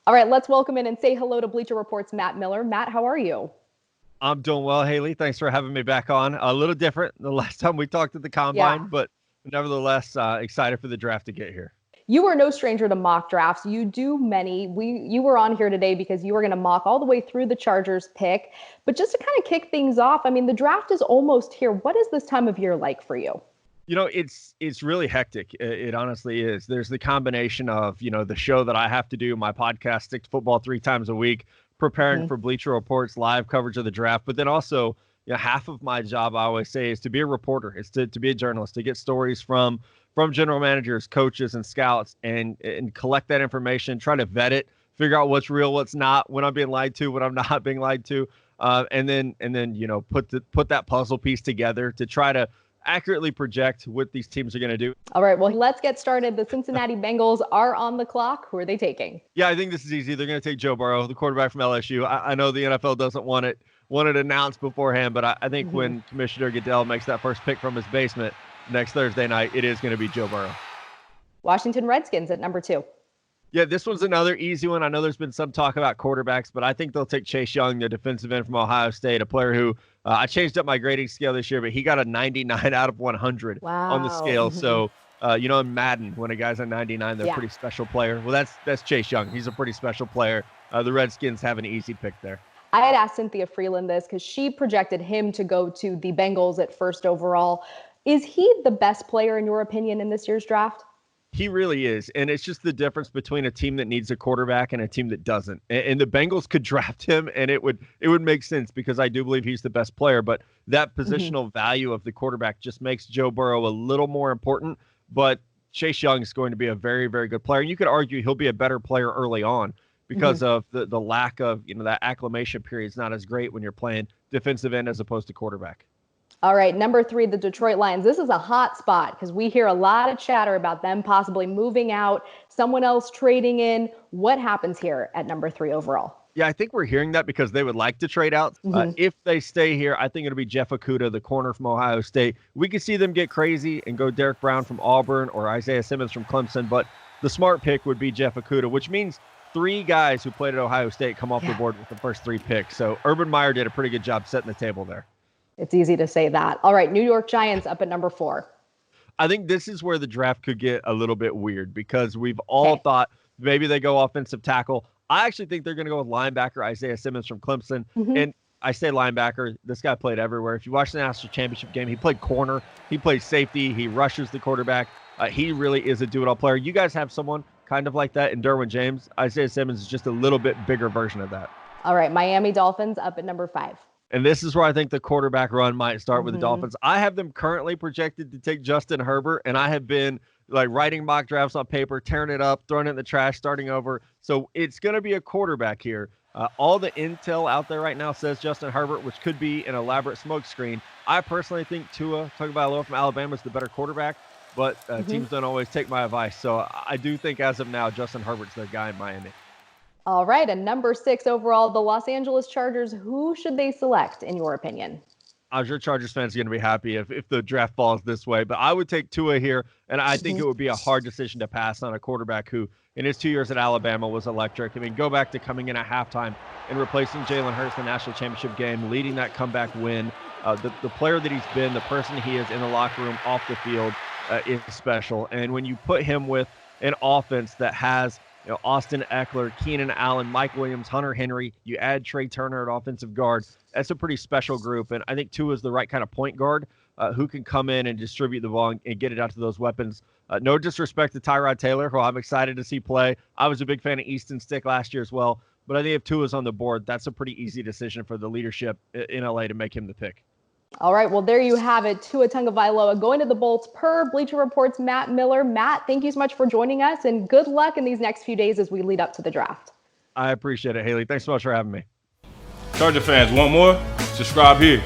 All right, let's welcome in and say hello to Bleacher Report's Matt Miller. Matt, how are you? I'm doing well, Haley. Thanks for having me back on. A little different the last time we talked at the Yeah. combine, but nevertheless, excited for the draft to get here. You are no stranger to mock drafts. You do many. You were on here today because you were going to mock all the way through the Chargers pick. But just to kind of kick things off, I mean, the draft is almost here. What is this time of year like for you? It's really hectic. It honestly is. There's the combination of, the show that I have to do, my podcast, Stick to Football 3 times a week, preparing for Bleacher Report's live coverage of the draft. But then also, half of my job, I always say, is to be a reporter. It's to be a journalist, to get stories from general managers, coaches, and scouts, and collect that information, try to vet it, figure out what's real, what's not, when I'm being lied to, when I'm not being lied to, and then put that puzzle piece together to try to accurately project what these teams are going to do. All right, well, let's get started. The Cincinnati Bengals are on the clock. Who are they taking? Yeah, I think this is easy. They're going to take Joe Burrow, the quarterback from LSU. I know the NFL doesn't want it announced beforehand, but I think when Commissioner Goodell makes that first pick from his basement next Thursday night, it is going to be Joe Burrow. Washington Redskins at number 2. Yeah, this one's another easy one. I know there's been some talk about quarterbacks, but I think they'll take Chase Young, the defensive end from Ohio State, a player who I changed up my grading scale this year, but he got a 99 out of 100 on the scale. So, in Madden, when a guy's a 99, they're a pretty special player. Well, that's Chase Young. He's a pretty special player. The Redskins have an easy pick there. I had asked Cynthia Freeland this because she projected him to go to the Bengals at first overall. Is he the best player, in your opinion, in this year's draft? He really is. And it's just the difference between a team that needs a quarterback and a team that doesn't. And the Bengals could draft him and it would make sense because I do believe he's the best player. But that positional value of the quarterback just makes Joe Burrow a little more important. But Chase Young is going to be a very, very good player. And you could argue he'll be a better player early on because of the lack of, that acclimation period is not as great when you're playing defensive end as opposed to quarterback. All right, number 3, the Detroit Lions. This is a hot spot because we hear a lot of chatter about them possibly moving out, someone else trading in. What happens here at number 3 overall? Yeah, I think we're hearing that because they would like to trade out. If they stay here, I think it'll be Jeff Okudah, the corner from Ohio State. We could see them get crazy and go Derek Brown from Auburn or Isaiah Simmons from Clemson, but the smart pick would be Jeff Okudah, which means 3 guys who played at Ohio State come off the board with the first 3 picks. So Urban Meyer did a pretty good job setting the table there. It's easy to say that. All right, New York Giants up at number 4. I think this is where the draft could get a little bit weird because we've all thought maybe they go offensive tackle. I actually think they're going to go with linebacker Isaiah Simmons from Clemson. And I say linebacker. This guy played everywhere. If you watch the national championship game, he played corner. He plays safety. He rushes the quarterback. He really is a do-it-all player. You guys have someone kind of like that in Derwin James. Isaiah Simmons is just a little bit bigger version of that. All right, Miami Dolphins up at number 5. And this is where I think the quarterback run might start with the Dolphins. I have them currently projected to take Justin Herbert, and I have been writing mock drafts on paper, tearing it up, throwing it in the trash, starting over. So it's going to be a quarterback here. All the intel out there right now says Justin Herbert, which could be an elaborate smokescreen. I personally think Tua Tagovailoa from Alabama is the better quarterback, but teams don't always take my advice. So I do think as of now, Justin Herbert's their guy in Miami. All right, and number 6 overall, the Los Angeles Chargers. Who should they select, in your opinion? I'm sure Chargers fans are going to be happy if the draft falls this way, but I would take Tua here, and I think it would be a hard decision to pass on a quarterback who, in his 2 years at Alabama, was electric. I mean, go back to coming in at halftime and replacing Jalen Hurts in the national championship game, leading that comeback win. The player that he's been, the person he is in the locker room, off the field, is special. And when you put him with an offense that has Austin Eckler, Keenan Allen, Mike Williams, Hunter Henry. You add Trey Turner at offensive guard. That's a pretty special group. And I think Tua is the right kind of point guard who can come in and distribute the ball and get it out to those weapons. No disrespect to Tyrod Taylor, who I'm excited to see play. I was a big fan of Easton Stick last year as well. But I think if Tua's on the board, that's a pretty easy decision for the leadership in LA to make him the pick. All right, well, there you have it. Tua Tagovailoa going to the Bolts per Bleacher Report's Matt Miller. Matt, thank you so much for joining us, and good luck in these next few days as we lead up to the draft. I appreciate it, Haley. Thanks so much for having me. Charger fans, want more? Subscribe here.